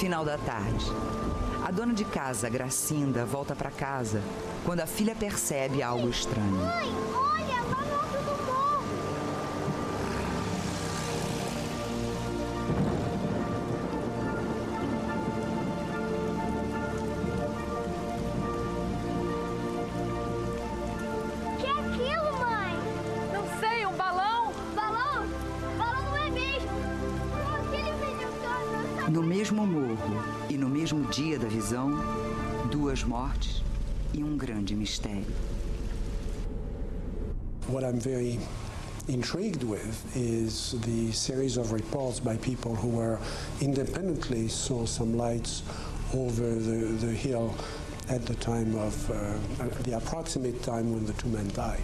Final da tarde. A dona de casa, Gracinda, volta para casa quando a filha percebe algo estranho. Mãe, olha, lá no alto do morro. O que é aquilo, mãe? Não sei, um balão? Balão? Balão não é mesmo. Aquele vídeo que eu não... No mesmo morro e no mesmo dia da visão, 2 mortes e um grande mistério. What I'm very intrigued with is the series of reports by people who were independently saw some lights over the hill at the time of the approximate time when the 2 men died.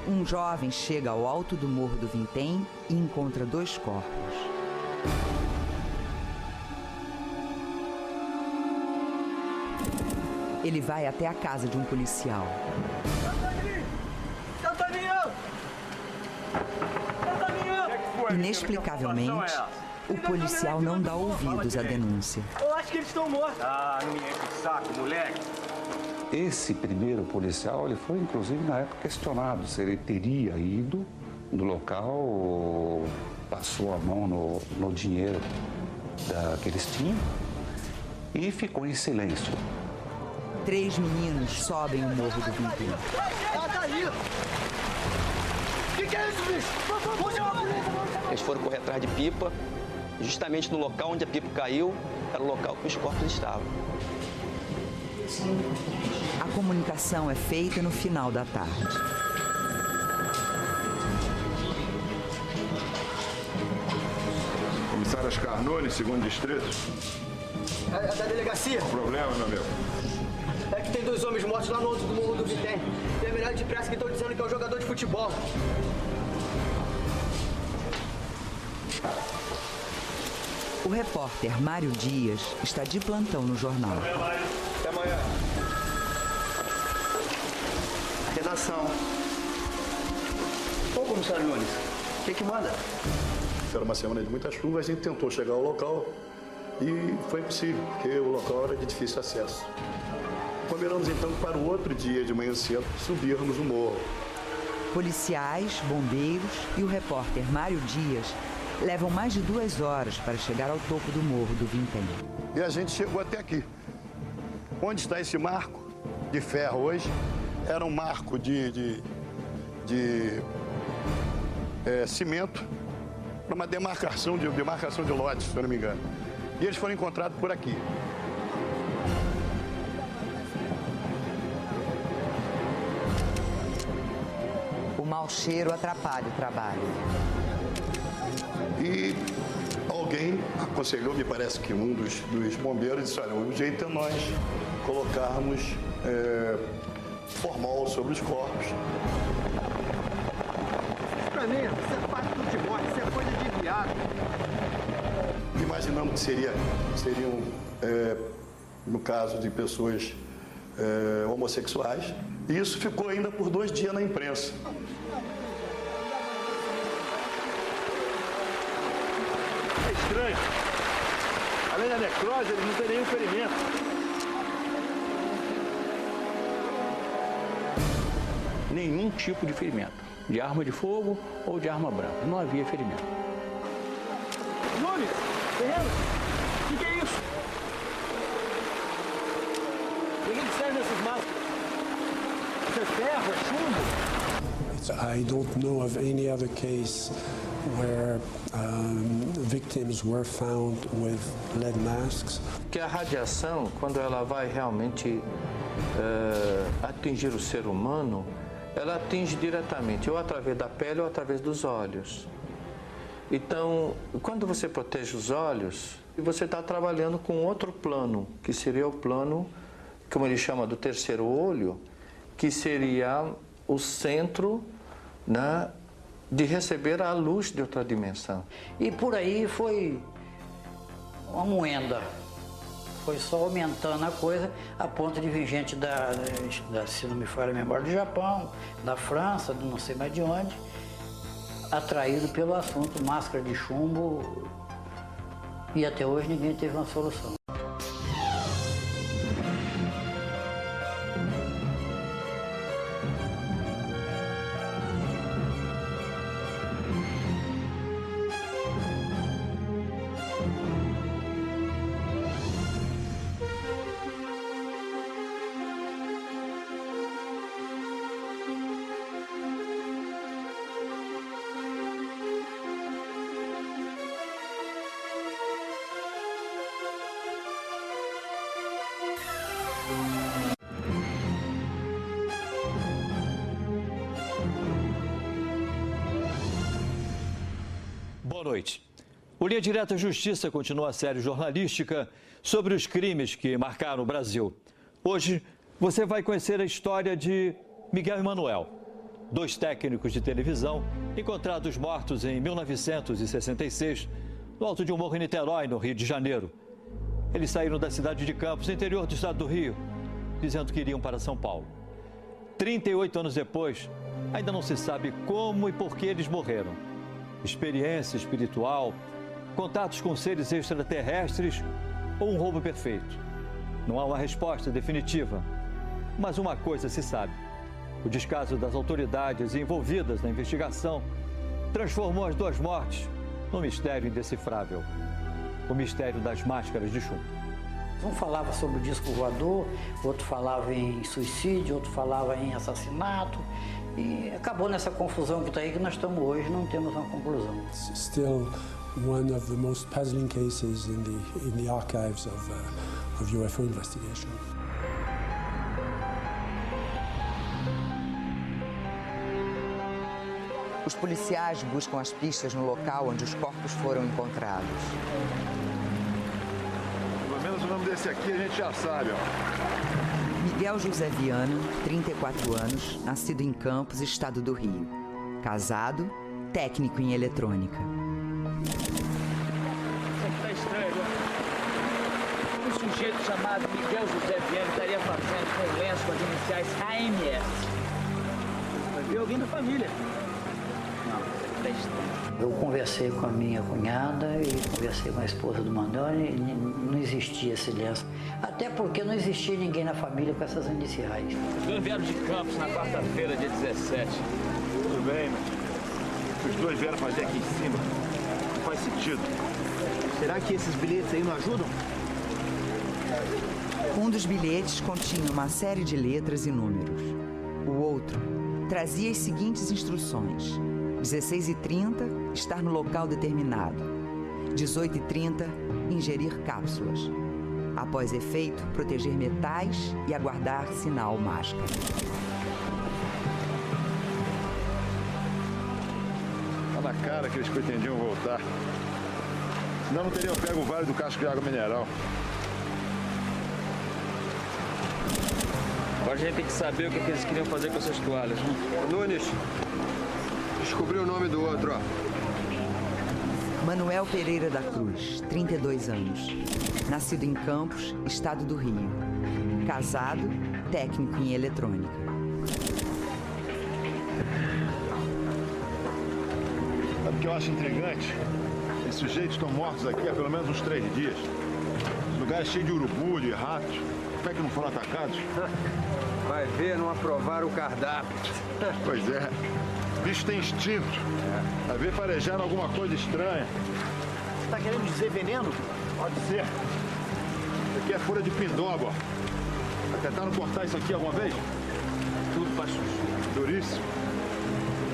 Um jovem chega ao alto do Morro do Vintém e encontra 2 corpos. Ele vai até a casa de um policial. Inexplicavelmente, o policial não dá ouvidos à denúncia. Eu acho que eles estão mortos. Ah, não me enche o saco, moleque. Esse primeiro policial, ele foi inclusive na época questionado se ele teria ido no local, passou a mão no dinheiro que eles tinham e ficou em silêncio. 3 meninos sobem o Morro do Vintém. Ela tá aí. O que é isso, bicho? Eles foram correr atrás de pipa, justamente no local onde a pipa caiu, era o local que os corpos estavam. A comunicação é feita no final da tarde. Comissário Oscar Nunes, 2º distrito. É da delegacia. Qual o problema, meu amigo? É que tem 2 homens mortos lá no alto do Morro do Vintém. Tem a melhor de pressa que estão dizendo que é um jogador de futebol. O repórter Mário Dias está de plantão no jornal. Até amanhã. Redação. Ô, comissário Nunes, o que manda? Era uma semana de muita chuva, a gente tentou chegar ao local e foi impossível, porque o local era de difícil acesso. Combinamos então para o outro dia de manhã cedo subirmos o morro. Policiais, bombeiros e o repórter Mário Dias levam mais de 2 horas para chegar ao topo do Morro do Vintém. E a gente chegou até aqui. Onde está esse marco de ferro hoje? Era um marco de cimento para uma demarcação de lotes, se eu não me engano. E eles foram encontrados por aqui. O mau cheiro atrapalha o trabalho. E alguém aconselhou, me parece que um dos bombeiros disse, olha, o jeito é nós colocarmos formol sobre os corpos. Pra mim, isso é parte do futebol, isso é coisa de viado. Imaginamos que seriam, no caso de pessoas homossexuais, e isso ficou ainda por 2 dias na imprensa. É estranho. Além da necrose, eles não têm nenhum ferimento. Nenhum tipo de ferimento, de arma de fogo ou de arma branca. Não havia ferimento. Nunes, Ferreira, o que é isso? O que serve essas máscaras? Isso é ferro, é chumbo? I don't know of any other case where victims were found with lead masks. Que a radiação, quando ela vai realmente atingir o ser humano, ela atinge diretamente, ou através da pele ou através dos olhos. Então, quando você protege os olhos, você está trabalhando com outro plano, que seria o plano, como ele chama, do terceiro olho, que seria o centro, né, de receber a luz de outra dimensão. E por aí foi uma moenda. Foi só aumentando a coisa, a ponto de vir gente se não me falha a memória, do Japão, da França, não sei mais de onde, atraído pelo assunto máscara de chumbo E até hoje ninguém teve uma solução. Boa noite. O Linha Direta Justiça continua a série jornalística sobre os crimes que marcaram o Brasil. Hoje, você vai conhecer a história de Miguel e Manuel, 2 técnicos de televisão encontrados mortos em 1966, no alto de um morro em Niterói, no Rio de Janeiro. Eles saíram da cidade de Campos, no interior do estado do Rio, dizendo que iriam para São Paulo. 38 anos depois, ainda não se sabe como e por que eles morreram. Experiência espiritual, contatos com seres extraterrestres ou um roubo perfeito? Não há uma resposta definitiva, mas uma coisa se sabe. O descaso das autoridades envolvidas na investigação transformou as 2 mortes num mistério indecifrável. O mistério das máscaras de chumbo. Um falava sobre o disco voador, outro falava em suicídio, outro falava em assassinato. E acabou nessa confusão que está aí, que nós estamos hoje, não temos uma conclusão. It's still one of the most puzzling cases in the archives of UFO investigation. Os policiais buscam as pistas no local onde os corpos foram encontrados. Pelo menos o nome desse aqui a gente já sabe, ó. Miguel José Viana, 34 anos, nascido em Campos, estado do Rio. Casado, técnico em eletrônica. Isso aqui tá estranho, viu? Um sujeito chamado Miguel José Viana estaria fazendo com um lenço com as iniciais AMS. Vai ver alguém da família. Não, isso aqui tá estranho. Eu conversei com a minha cunhada e conversei com a esposa do Manuel e não existia esse lenço. Até porque não existia ninguém na família com essas iniciais. Os 2 vieram de Campos na quarta-feira, dia 17. Tudo bem, mas os 2 vieram fazer aqui em cima. Não faz sentido. Será que esses bilhetes aí não ajudam? Um dos bilhetes continha uma série de letras e números. O outro trazia as seguintes instruções: 16h30, estar no local determinado. 18h30, ingerir cápsulas. Após efeito, proteger metais e aguardar sinal máscara. Tá na cara que eles pretendiam voltar. Senão não teriam pego o Vale do Casco de Água Mineral. Agora a gente tem que saber o que eles queriam fazer com essas toalhas, né? Nunes, descobriu o nome do outro, ó. Manuel Pereira da Cruz, 32 anos. Nascido em Campos, estado do Rio. Casado, técnico em eletrônica. Sabe o que eu acho intrigante? Esses sujeitos estão mortos aqui há pelo menos uns 3 dias. Esse lugar é cheio de urubu, de ratos. Como é que não foram atacados? Vai ver, não aprovaram o cardápio. Pois é. O bicho tem instinto. Vai ver farejando alguma coisa estranha. Você tá querendo dizer veneno? Pode ser. Isso aqui é folha de pindoba, ó. Já tentaram cortar isso aqui alguma vez? Tudo pra chuchu. Duríssimo.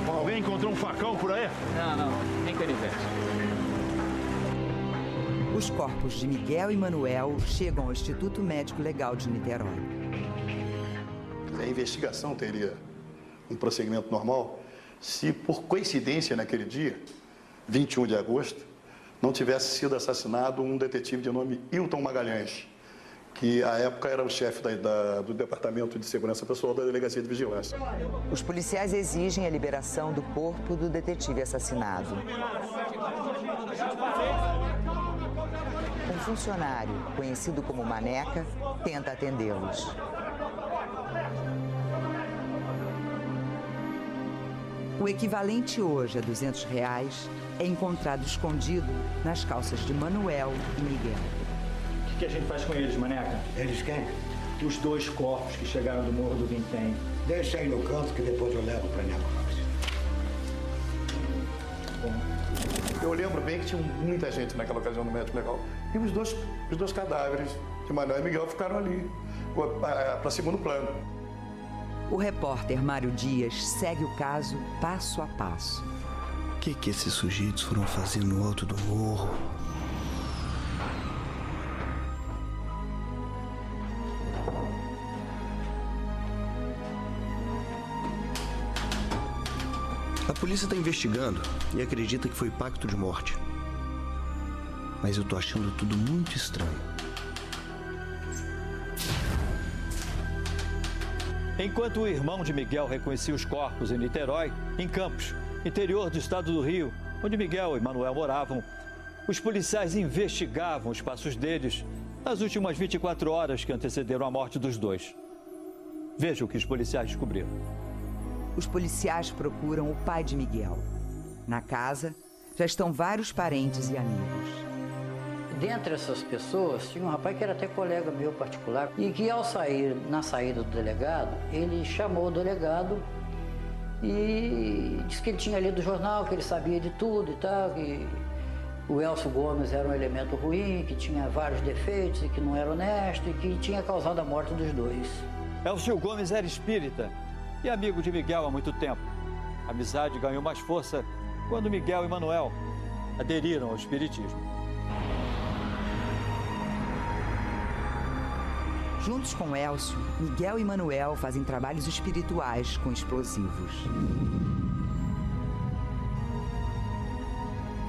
Alguém encontrou um facão por aí? Não, nem canivete. Os corpos de Miguel e Manuel chegam ao Instituto Médico Legal de Niterói. A investigação teria um prosseguimento normal se, por coincidência, naquele dia, 21 de agosto, não tivesse sido assassinado um detetive de nome Hilton Magalhães, que à época era o chefe do Departamento de Segurança Pessoal da Delegacia de Vigilância. Os policiais exigem a liberação do corpo do detetive assassinado. Um funcionário, conhecido como Maneca, tenta atendê-los. O equivalente hoje a R$200 é encontrado escondido nas calças de Manuel e Miguel. O que a gente faz com eles, Maneca? Eles quem? Os 2 corpos que chegaram do Morro do Vintém. Deixa aí no canto que depois eu levo pra necrópsia. Eu lembro bem que tinha muita gente naquela ocasião no médico legal. E os dois cadáveres de Manuel e Miguel ficaram ali, para segundo plano. O repórter Mário Dias segue o caso passo a passo. O que esses sujeitos foram fazer no alto do morro? A polícia está investigando e acredita que foi pacto de morte. Mas eu tô achando tudo muito estranho. Enquanto o irmão de Miguel reconhecia os corpos em Niterói, em Campos, interior do estado do Rio, onde Miguel e Manuel moravam, os policiais investigavam os passos deles nas últimas 24 horas que antecederam a morte dos 2. Veja o que os policiais descobriram. Os policiais procuram o pai de Miguel. Na casa, já estão vários parentes e amigos. Dentre essas pessoas, tinha um rapaz que era até colega meu particular, e que ao sair, na saída do delegado, ele chamou o delegado e disse que ele tinha lido o jornal, que ele sabia de tudo e tal, que o Elcio Gomes era um elemento ruim, que tinha vários defeitos e que não era honesto e que tinha causado a morte dos 2. Elcio Gomes era espírita e amigo de Miguel há muito tempo. A amizade ganhou mais força quando Miguel e Manuel aderiram ao espiritismo. Juntos com Elcio, Miguel e Manuel fazem trabalhos espirituais com explosivos.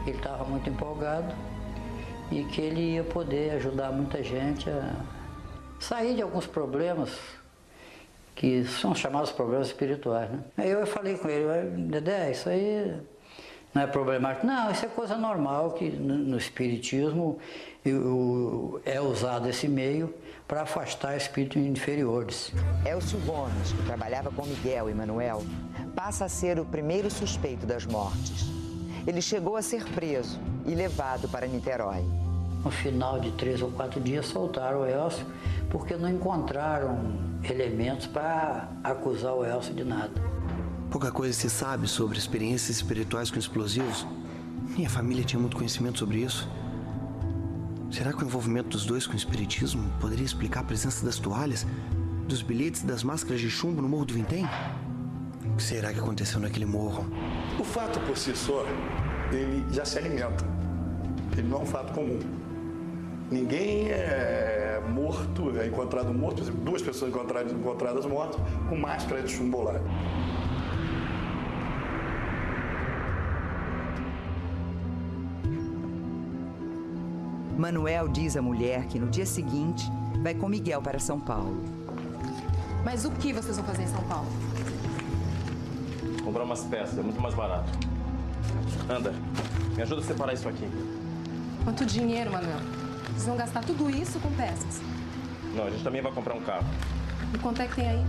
Ele estava muito empolgado e que ele ia poder ajudar muita gente a sair de alguns problemas que são chamados problemas espirituais, né? Aí eu falei com ele: Dedé, isso aí não é problemático. Não, isso é coisa normal, que no espiritismo é usado esse meio para afastar espíritos inferiores. Elcio Gomes, que trabalhava com Miguel e Manuel, passa a ser o primeiro suspeito das mortes. Ele chegou a ser preso e levado para Niterói. No final de 3 ou 4 dias soltaram o Elcio porque não encontraram elementos para acusar o Elcio de nada. Pouca coisa se sabe sobre experiências espirituais com explosivos. Minha família tinha muito conhecimento sobre isso. Será que o envolvimento dos 2 com o espiritismo poderia explicar a presença das toalhas, dos bilhetes e das máscaras de chumbo no Morro do Vintém? O que será que aconteceu naquele morro? O fato por si só, ele já se alimenta. Ele não é um fato comum. Ninguém é morto, é encontrado morto, por exemplo, 2 pessoas encontradas mortas com máscara de chumbo lá. Manuel diz à mulher que no dia seguinte vai com Miguel para São Paulo. Mas o que vocês vão fazer em São Paulo? Comprar umas peças, é muito mais barato. Anda, me ajuda a separar isso aqui. Quanto dinheiro, Manuel? Vocês vão gastar tudo isso com peças? Não, a gente também vai comprar um carro. E quanto é que tem aí?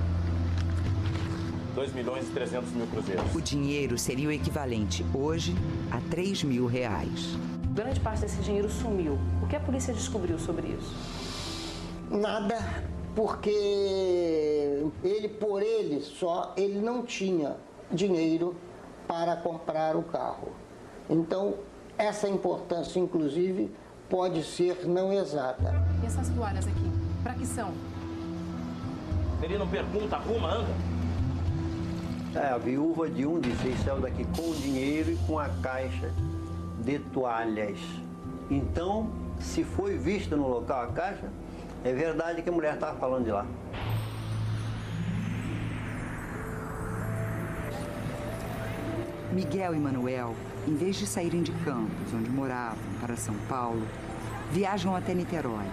2.300.000 cruzeiros. O dinheiro seria o equivalente, hoje, a R$3.000. Grande parte desse dinheiro sumiu. O que a polícia descobriu sobre isso? Nada, porque por ele só, ele não tinha dinheiro para comprar o carro. Então, essa importância, inclusive, pode ser não exata. E essas toalhas aqui, para que são? Ele não pergunta, arruma, anda. A viúva de um de vocês saiu daqui com o dinheiro e com a caixa de toalhas. Então, se foi vista no local a caixa, é verdade que a mulher estava falando de lá. Miguel e Manuel, em vez de saírem de Campos, onde moravam, para São Paulo, viajam até Niterói.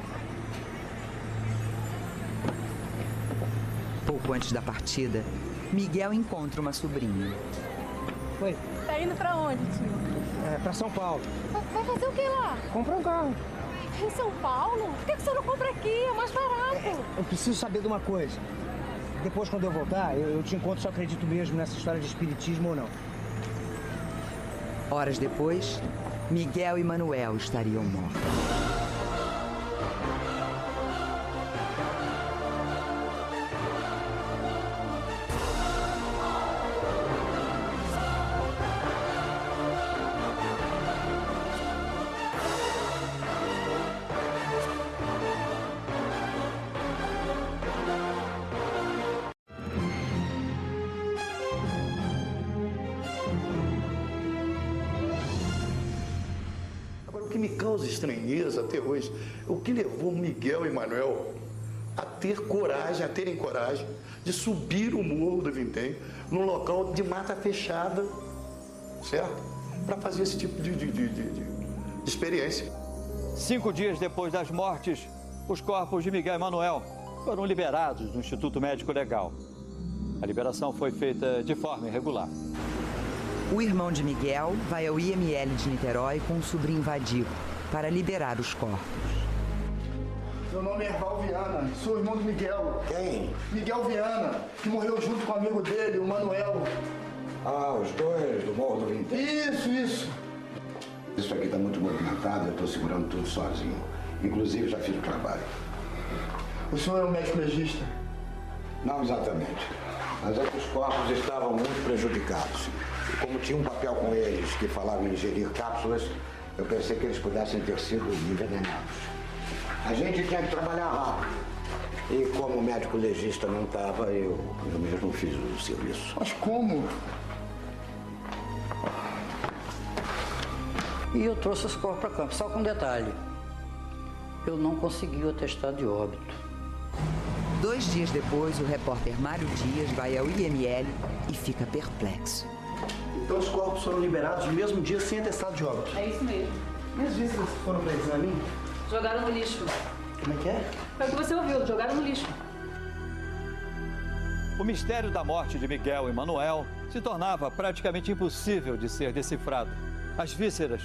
Pouco antes da partida, Miguel encontra uma sobrinha. Oi. Tá indo pra onde, tio? Pra São Paulo. Vai fazer o que lá? Comprar um carro. Em São Paulo? Por que você não compra aqui? É mais barato. Eu preciso saber de uma coisa. Depois, quando eu voltar, eu te encontro se eu acredito mesmo nessa história de espiritismo ou não. Horas depois, Miguel e Manuel estariam mortos. O que me causa estranheza até hoje, o que levou Miguel e Manuel a terem coragem de subir o Morro do Vintém, num local de mata fechada, certo? Para fazer esse tipo de experiência. 5 dias depois das mortes, os corpos de Miguel e Manuel foram liberados do Instituto Médico Legal. A liberação foi feita de forma irregular. O irmão de Miguel vai ao IML de Niterói com o sobrinho Vadir para liberar os corpos. Meu nome é Erval Viana, sou irmão do Miguel. Quem? Miguel Viana, que morreu junto com o amigo dele, o Manuel. Ah, os dois do Morro do Vintém. Isso. Isso aqui está muito movimentado, eu estou segurando tudo sozinho. Inclusive, já fiz o trabalho. O senhor é um médico legista? Não exatamente. Mas é que os corpos estavam muito prejudicados. E como tinha um papel com eles que falava em ingerir cápsulas, eu pensei que eles pudessem ter sido envenenados. A gente tinha que trabalhar rápido. E como o médico legista não estava, eu mesmo fiz o serviço. Mas como? E eu trouxe os corpos para campo, só com um detalhe. Eu não consegui o atestado de óbito. 2 dias depois, o repórter Mário Dias vai ao IML e fica perplexo. Então os corpos foram liberados no mesmo dia sem atestado de óbito? É isso mesmo. E as vísceras foram para exame? Jogaram no lixo. Como é que é? Foi o que você ouviu, jogaram no lixo. O mistério da morte de Miguel e Manuel se tornava praticamente impossível de ser decifrado. As vísceras,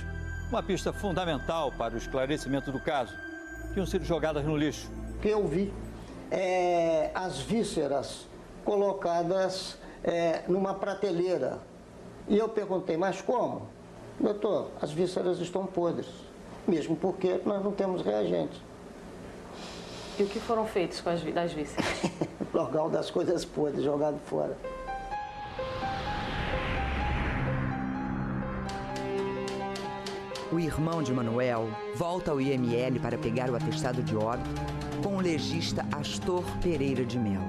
uma pista fundamental para o esclarecimento do caso, tinham sido jogadas no lixo. O que eu vi as vísceras colocadas numa prateleira. E eu perguntei, mas como? Doutor, as vísceras estão podres, mesmo porque nós não temos reagentes. E o que foram feitos com das vísceras? Local das coisas podres, jogado fora. O irmão de Manuel volta ao IML para pegar o atestado de óbito com o legista Astor Pereira de Melo.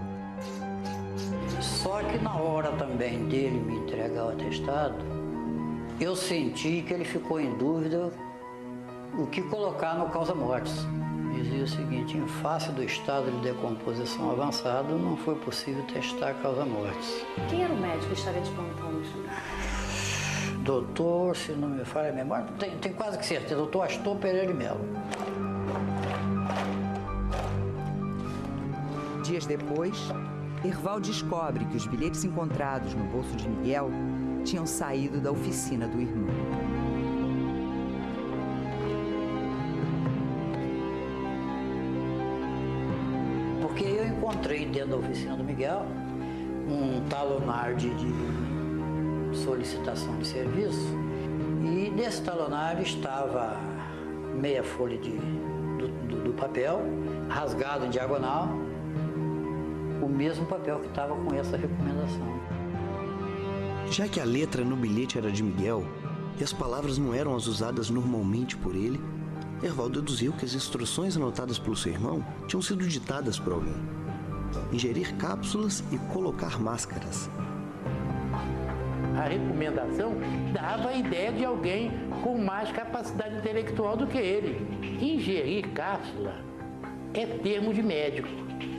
Só que na hora também dele me entregar o atestado, eu senti que ele ficou em dúvida o que colocar no causa-mortes. Dizia o seguinte, em face do estado de decomposição avançado, não foi possível testar causa-mortes. Quem era o médico que estaria de plantão? Doutor, se não me falha a memória, tem quase que certeza, doutor Astor Pereira de Melo. Dias depois, Erval descobre que os bilhetes encontrados no bolso de Miguel tinham saído da oficina do irmão. Porque eu encontrei dentro da oficina do Miguel um talonário de solicitação de serviço e nesse talonário estava meia folha do papel, rasgado em diagonal, o mesmo papel que estava com essa recomendação. Já que a letra no bilhete era de Miguel e as palavras não eram as usadas normalmente por ele, Erval deduziu que as instruções anotadas pelo seu irmão tinham sido ditadas por alguém. Ingerir cápsulas e colocar máscaras. A recomendação dava a ideia de alguém com mais capacidade intelectual do que ele. Ingerir cápsula é termo de médico.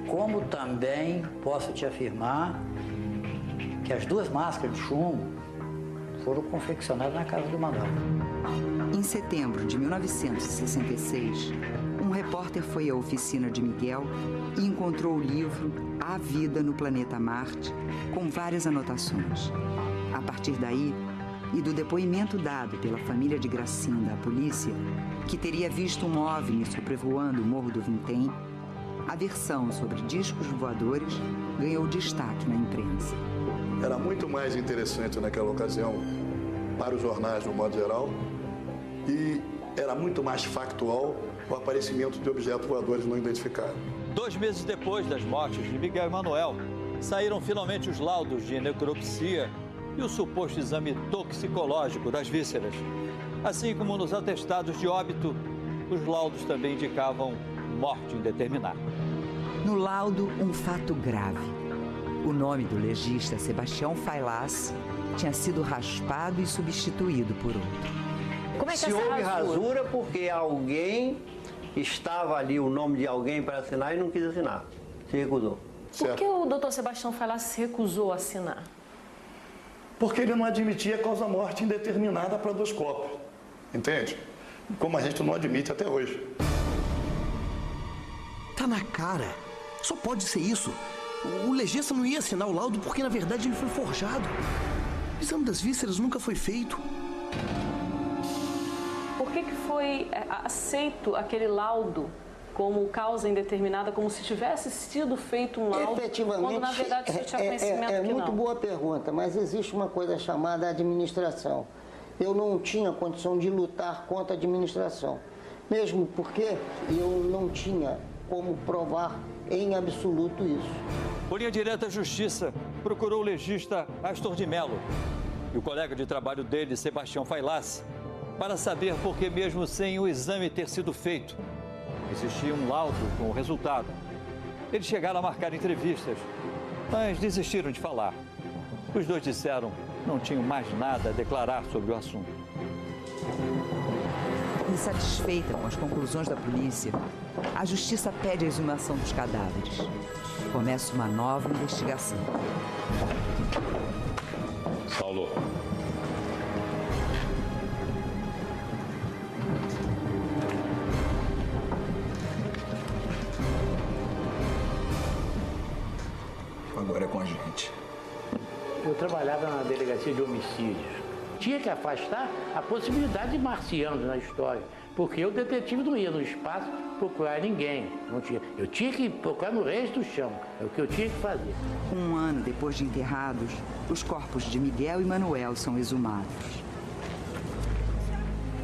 Como também posso te afirmar que as 2 máscaras de chumbo foram confeccionadas na casa do Manuel. Em setembro de 1966, um repórter foi à oficina de Miguel e encontrou o livro A Vida no Planeta Marte, com várias anotações. A partir daí, e do depoimento dado pela família de Gracinda à polícia, que teria visto um OVNI sobrevoando o Morro do Vintém, a versão sobre discos voadores ganhou destaque na imprensa. Era muito mais interessante naquela ocasião para os jornais, no modo geral, e era muito mais factual o aparecimento de objetos voadores não identificados. 2 meses depois das mortes de Miguel e Manuel, saíram finalmente os laudos de necropsia e o suposto exame toxicológico das vísceras. Assim como nos atestados de óbito, os laudos também indicavam morte indeterminada. No laudo, um fato grave. O nome do legista Sebastião Failas tinha sido raspado e substituído por outro. Como é que Se essa houve rasura? rasura porque alguém estava ali, o nome de alguém para assinar e não quis assinar. Se recusou. Por que o doutor Sebastião Failas se recusou a assinar? Porque ele não admitia causa-morte indeterminada para 2 corpos. Entende? Como a gente não admite até hoje. Tá na cara. Só pode ser isso. O legista não ia assinar o laudo porque, na verdade, ele foi forjado. O exame das vísceras nunca foi feito. Por que foi aceito aquele laudo como causa indeterminada, como se tivesse sido feito um laudo, Efetivamente, quando na verdade você tinha conhecimento que não? Muito boa pergunta, mas existe uma coisa chamada administração. Eu não tinha condição de lutar contra a administração, mesmo porque eu não tinha como provar em absoluto isso. Por linha direta, a Justiça procurou o legista Astor de Mello e o colega de trabalho dele, Sebastião Failas, para saber por que, mesmo sem o exame ter sido feito, existia um laudo com o resultado. Eles chegaram a marcar entrevistas, mas desistiram de falar. Os dois disseram que não tinham mais nada a declarar sobre o assunto. Insatisfeita com as conclusões da polícia, a Justiça pede a exumação dos cadáveres. Começa uma nova investigação. Saulo. Agora é com a gente. Eu trabalhava na delegacia de homicídios. Tinha que afastar a possibilidade de marcianos na história, porque o detetive não ia no espaço procurar ninguém. Não tinha. Eu tinha que procurar no resto do chão. É o que eu tinha que fazer. 1 ano depois de enterrados, os corpos de Miguel e Manuel são exumados.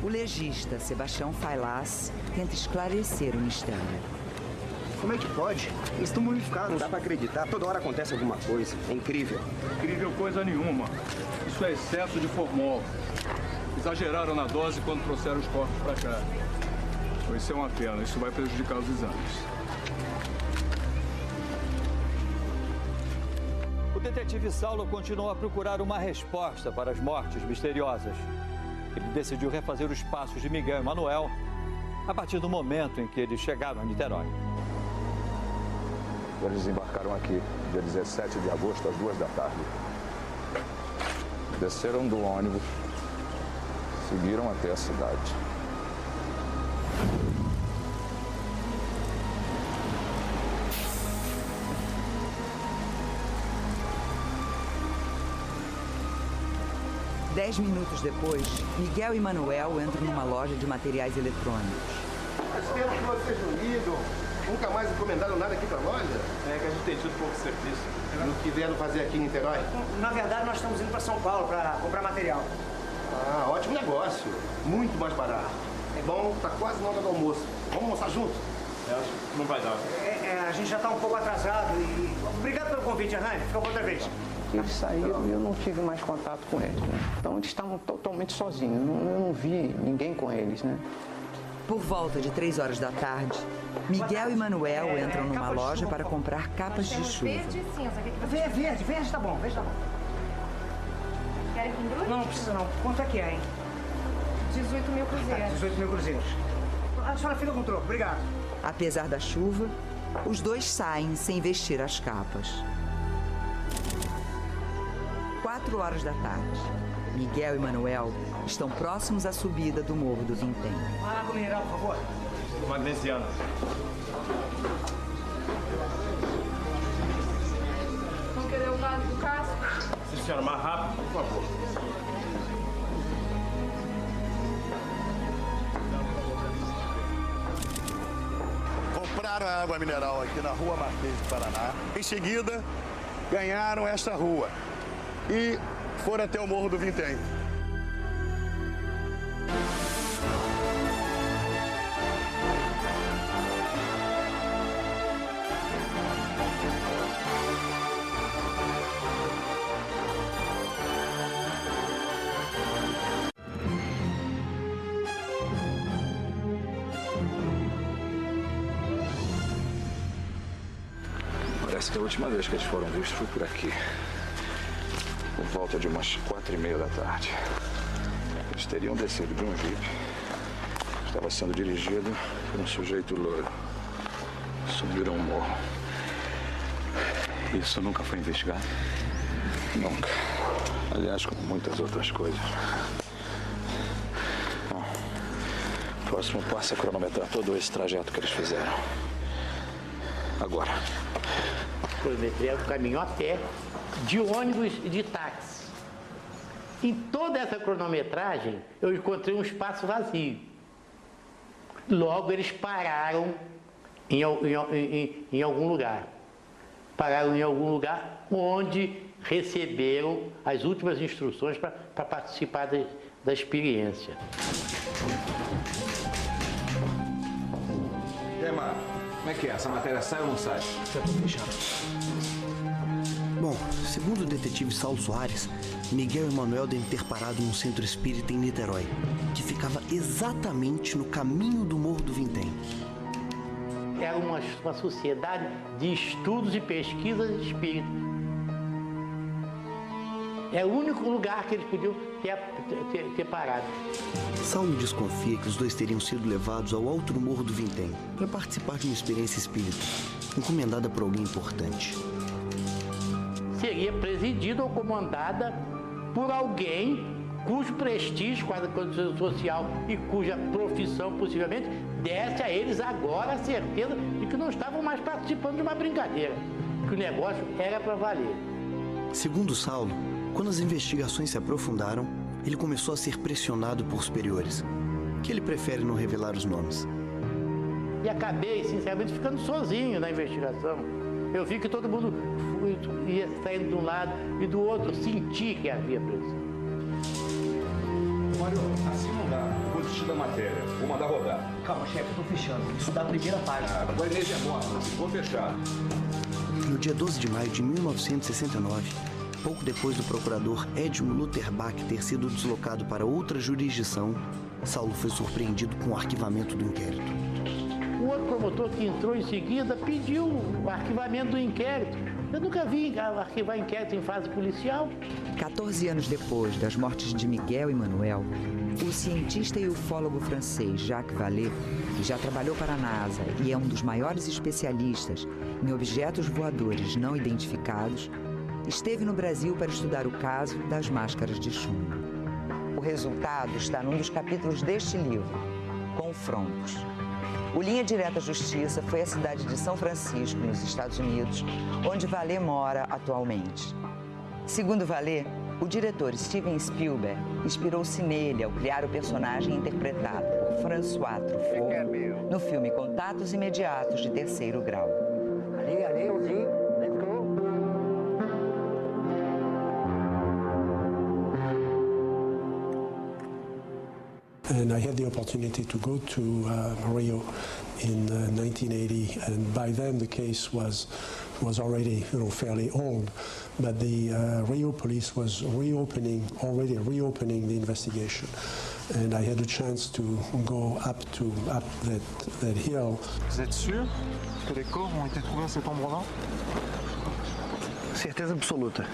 O legista Sebastião Failas tenta esclarecer o mistério. Como é que pode? Eles estão mumificados, não dá pra acreditar. Toda hora acontece alguma coisa. É incrível. Incrível coisa nenhuma. Isso é excesso de formol. Exageraram na dose quando trouxeram os corpos pra cá. Isso é uma pena. Isso vai prejudicar os exames. O detetive Saulo continuou a procurar uma resposta para as mortes misteriosas. Ele decidiu refazer os passos de Miguel e Manuel a partir do momento em que eles chegaram a Niterói. Eles desembarcaram aqui, dia 17 de agosto, às 2 da tarde. Desceram do ônibus, seguiram até a cidade. Dez minutos depois, Miguel e Manuel entram numa loja de materiais eletrônicos. Faz tempo que vocês não ligam. Nunca mais encomendaram nada aqui pra loja? É que a gente tem tido pouco serviço. No que vieram fazer aqui em Niterói? Na verdade, nós estamos indo para São Paulo para comprar material. Ah, ótimo negócio. Muito mais barato. É bom, tá quase na hora do almoço. Vamos almoçar juntos? Acho que não vai dar. A gente já está um pouco atrasado e... Obrigado pelo convite, Hernani. Fica pra outra vez. Eles saíram e eu não tive mais contato com eles, né? Então eles estavam totalmente sozinhos. Eu não vi ninguém com eles, né? Por volta de 3 horas da tarde, Miguel e Manuel entram numa loja para comprar capas de chuva. Verde e cinza. Verde tá bom, verde tá bom. Querem com grude? Não precisa não. Quanto é que é, hein? 18 mil cruzeiros. 18 mil cruzeiros. A senhora fica com o troco, obrigado. Apesar da chuva, os dois saem sem vestir as capas. 4 horas da tarde, Miguel e Manuel estão próximos à subida do Morro do Vintém. Água mineral, por favor. Magnesiano. Vão querer o vaso do casco? Se senhora, mais rápido, por favor. Compraram a água mineral aqui na Rua Marquês de Paraná. Em seguida, ganharam esta rua. e foram até o Morro do Vintém. Parece que a última vez que eles foram vistos foi por aqui. Por volta de umas 4h30 da tarde. Eles teriam descido de um jipe. Estava sendo dirigido por um sujeito loiro. Subiram um morro. Isso nunca foi investigado? Nunca. Aliás, como muitas outras coisas. Bom, o próximo passo é cronometrar todo esse trajeto que eles fizeram. Agora. Cronometrei o caminho a pé, de ônibus e de táxi. Em toda essa cronometragem, eu encontrei um espaço vazio. Logo, eles pararam em algum lugar. Pararam em algum lugar onde receberam as últimas instruções para participar da experiência. E aí, Mara, como é que é? Essa matéria sai ou não sai? Já tô fechando. Bom, segundo o detetive Saulo Soares, Miguel Emanuel deve ter parado num centro espírita em Niterói, que ficava exatamente no caminho do Morro do Vintém. Era uma sociedade de estudos e pesquisas espíritas. É o único lugar que eles podiam ter parado. Saulo desconfia que os dois teriam sido levados ao alto do Morro do Vintém para participar de uma experiência espírita, encomendada por alguém importante. Seria presidida ou comandada por alguém cujo prestígio, com a condição social e cuja profissão possivelmente desse a eles agora a certeza de que não estavam mais participando de uma brincadeira, que o negócio era para valer. Segundo Saulo, quando as investigações se aprofundaram, ele começou a ser pressionado por superiores, que ele prefere não revelar os nomes. E acabei, sinceramente, ficando sozinho na investigação. Eu vi que todo mundo ia saindo de um lado e do outro, senti que havia pressão. Mário, assim não dá. Vou desistir da matéria. Vou mandar rodar. Calma, chefe, eu tô fechando. Isso dá a primeira página. Agora a energia é morta. Vou fechar. No dia 12 de maio de 1969, pouco depois do procurador Edmo Lutherbach ter sido deslocado para outra jurisdição, Saulo foi surpreendido com o arquivamento do inquérito. O outro promotor que entrou em seguida pediu o arquivamento do inquérito. Eu nunca vi arquivar inquérito em fase policial. 14 anos depois das mortes de Miguel Emanuel, o cientista e ufólogo francês Jacques Vallée, que já trabalhou para a NASA e é um dos maiores especialistas em objetos voadores não identificados, esteve no Brasil para estudar o caso das máscaras de chumbo. O resultado está num dos capítulos deste livro, Confrontos. O Linha Direta Justiça foi a cidade de São Francisco, nos Estados Unidos, onde Vallée mora atualmente. Segundo Vallée, o diretor Steven Spielberg inspirou-se nele ao criar o personagem interpretado por François Truffaut no filme Contatos Imediatos de Terceiro Grau. Ali, let's go. And I had the opportunity to go to Rio in 1980, and by then the case was already fairly old, but the Rio police was already reopening the investigation, and I had a chance to go up that hill. Vous êtes sûr que les corps ont été trouvés à cet endroit-là? Certeza absoluta.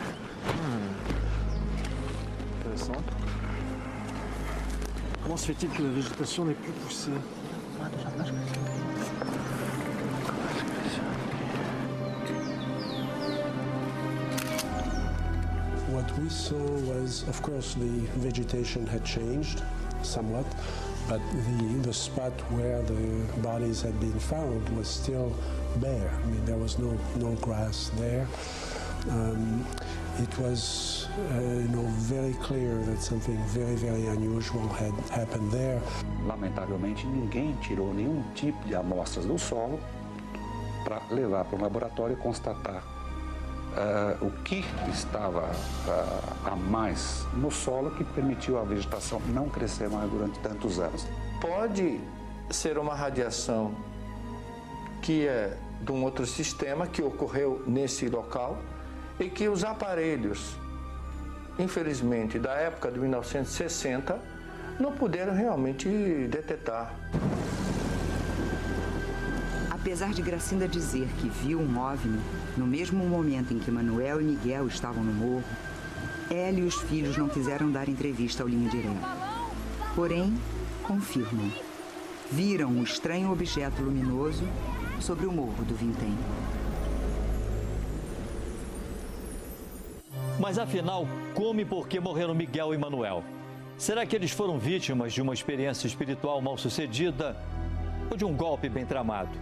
Intéressant. Comment se fait-il que la végétation n'est plus poussée? What we saw was, of course, the vegetation had changed somewhat, but the spot where the bodies had been found was still bare. I mean, there was no grass there. It was, very clear that something very, very unusual had happened there. Lamentavelmente, ninguém tirou nenhum tipo de amostras do solo para levar para o laboratório e constatar o que estava a mais no solo que permitiu a vegetação não crescer mais durante tantos anos. Pode ser uma radiação que é de um outro sistema que ocorreu nesse local e que os aparelhos, infelizmente, da época de 1960, não puderam realmente detectar. Apesar de Gracinda dizer que viu um OVNI no mesmo momento em que Manuel e Miguel estavam no morro, ela e os filhos não quiseram dar entrevista ao Linha Direta. Porém, confirmam. Viram um estranho objeto luminoso sobre o morro do Vintém. Mas afinal, como e por que morreram Miguel e Manuel? Será que eles foram vítimas de uma experiência espiritual mal sucedida ou de um golpe bem tramado?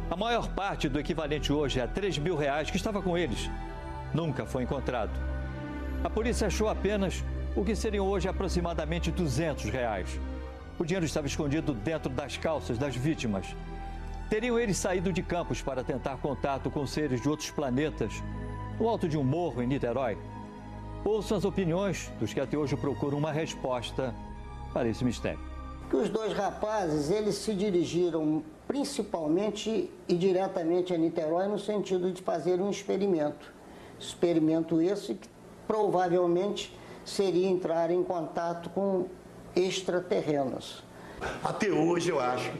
A maior parte do equivalente hoje a R$3.000 que estava com eles nunca foi encontrado. A polícia achou apenas o que seriam hoje aproximadamente R$200. O dinheiro estava escondido dentro das calças das vítimas. Teriam eles saído de Campos para tentar contato com seres de outros planetas no alto de um morro em Niterói? Ouçam as opiniões dos que até hoje procuram uma resposta para esse mistério. Que os dois rapazes, eles se dirigiram principalmente e diretamente a Niterói no sentido de fazer um experimento. Experimento esse que provavelmente seria entrar em contato com extraterrenos. Até hoje eu acho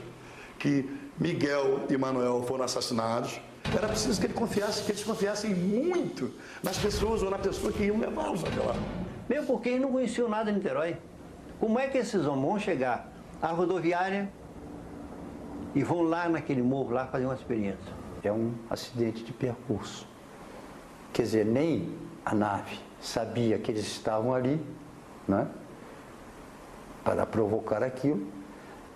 que Miguel e Manuel foram assassinados. Era preciso que eles confiassem muito nas pessoas ou na pessoa que iam levá-los até lá. Mesmo porque eles não conheciam nada de Niterói. Como é que esses homens vão chegar à rodoviária e vão lá naquele morro lá fazer uma experiência? É um acidente de percurso. Quer dizer, nem a nave sabia que eles estavam ali, né, para provocar aquilo,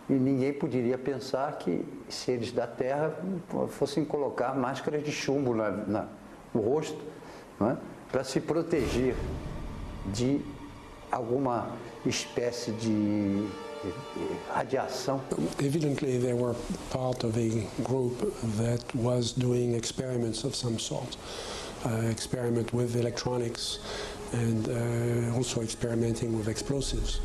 e ninguém poderia pensar que seres da Terra fossem colocar máscaras de chumbo no rosto, né, para se proteger de alguma espécie de radiação. Evidently, they were part of a group that was doing experiments of some sort. Experiment with electronics and also experimenting with explosives.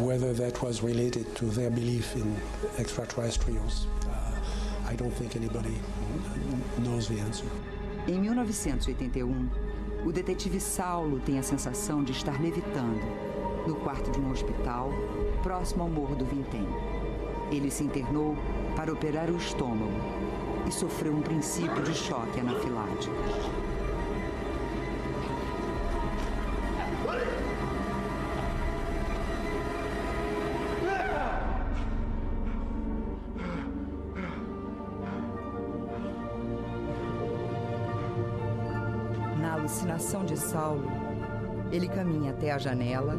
Whether that was related to their belief in extraterrestrials, I don't think anybody knows the answer. Em 1981, o detetive Saulo tem a sensação de estar levitando no quarto de um hospital próximo ao Morro do Vintém. Ele se internou para operar o estômago e sofreu um princípio de choque anafilático. Na alucinação de Saulo, ele caminha até a janela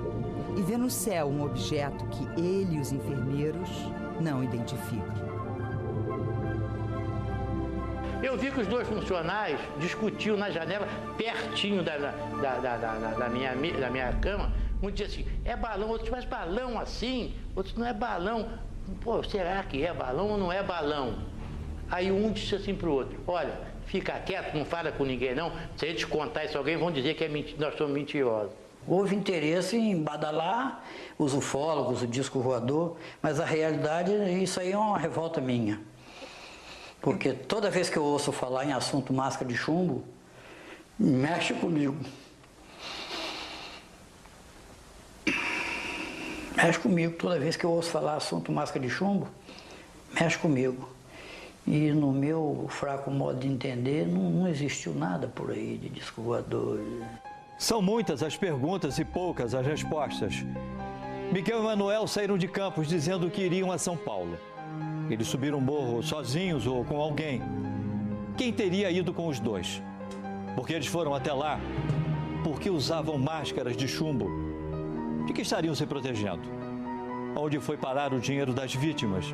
e vê no céu um objeto que ele e os enfermeiros não identificam. Eu vi que os dois funcionários discutiam na janela, pertinho da minha cama. Um dizia assim, é balão, outros, mas balão assim? Outros, não é balão. Pô, será que é balão ou não é balão? Aí um disse assim para o outro, olha, fica quieto, não fala com ninguém não. Se a gente contar isso a alguém, vão dizer que nós somos mentirosos. Houve interesse em badalar os ufólogos, o disco voador, mas a realidade, isso aí é uma revolta minha. Porque toda vez que eu ouço falar em assunto máscara de chumbo, mexe comigo. Mexe comigo. Toda vez que eu ouço falar assunto máscara de chumbo, mexe comigo. E no meu fraco modo de entender, não existiu nada por aí de disco voador. São muitas as perguntas e poucas as respostas. Miguel e Manuel saíram de Campos dizendo que iriam a São Paulo. Eles subiram o morro sozinhos ou com alguém. Quem teria ido com os dois? Porque eles foram até lá? Porque usavam máscaras de chumbo? De que estariam se protegendo? Onde foi parar o dinheiro das vítimas?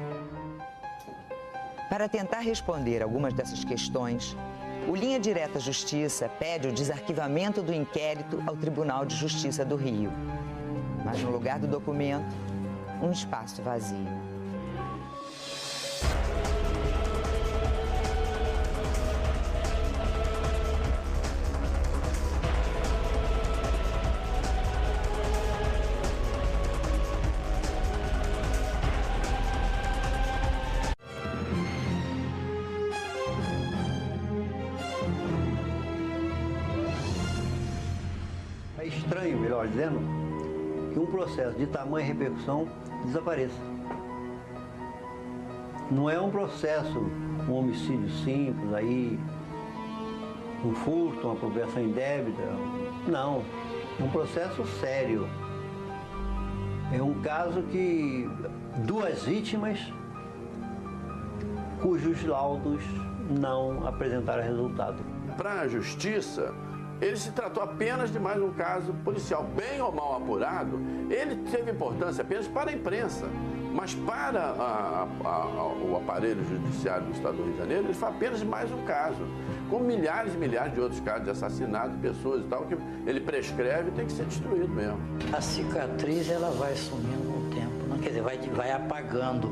Para tentar responder algumas dessas questões, o Linha Direta Justiça pede o desarquivamento do inquérito ao Tribunal de Justiça do Rio. Mas no lugar do documento, um espaço vazio. É estranho, melhor dizendo, que um processo de tamanha repercussão desapareça. Não é um processo, um homicídio simples, aí, um furto, uma apropriação indébita. Não, é um processo sério. É um caso que 2 vítimas cujos laudos não apresentaram resultado. Para a justiça, ele se tratou apenas de mais um caso policial, bem ou mal apurado. Ele teve importância apenas para a imprensa, mas para o aparelho judiciário do Estado do Rio de Janeiro, ele foi apenas mais um caso, com milhares e milhares de outros casos de assassinato de pessoas e tal, que ele prescreve e tem que ser destruído mesmo. A cicatriz, ela vai sumindo com o tempo, não? Quer dizer, vai apagando.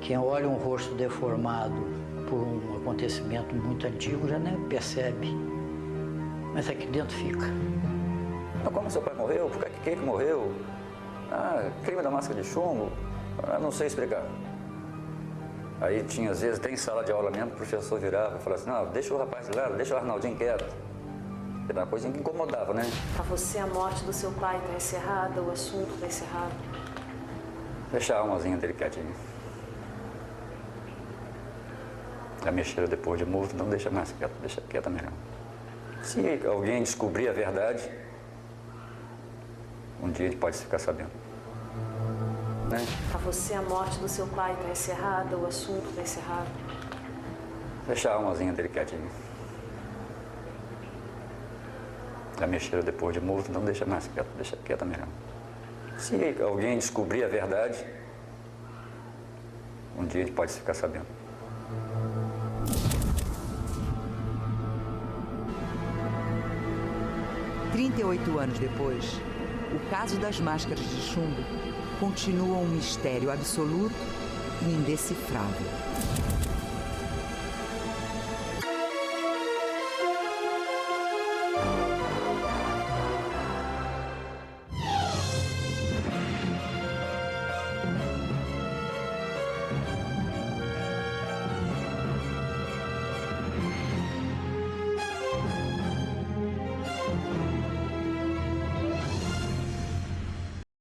Quem olha um rosto deformado por um acontecimento muito antigo já nem percebe, mas aqui dentro fica. Como seu pai morreu? Por que morreu? Crime da máscara de chumbo? Não sei explicar. Aí tinha, às vezes, tem sala de aula mesmo, o professor virava e falava assim, não, deixa o rapaz de lado, deixa o Arnaldinho quieto. Era uma coisa que incomodava, né? Para você, a morte do seu pai está encerrada, o assunto está encerrado? Deixa a almazinha dele quietinho. Já mexeram depois de morto, então deixa mais quieto, deixa quieta melhor. Se alguém descobrir a verdade, um dia ele pode ficar sabendo. Né? Para você, a morte do seu pai está encerrada, o assunto está encerrado? Deixa a almazinha dele quietinho. Já mexeram depois de morto, então deixa mais quieto, deixa quieta melhor. Se alguém descobrir a verdade, um dia ele pode ficar sabendo. Há 38 anos depois, o caso das máscaras de chumbo continua um mistério absoluto e indecifrável.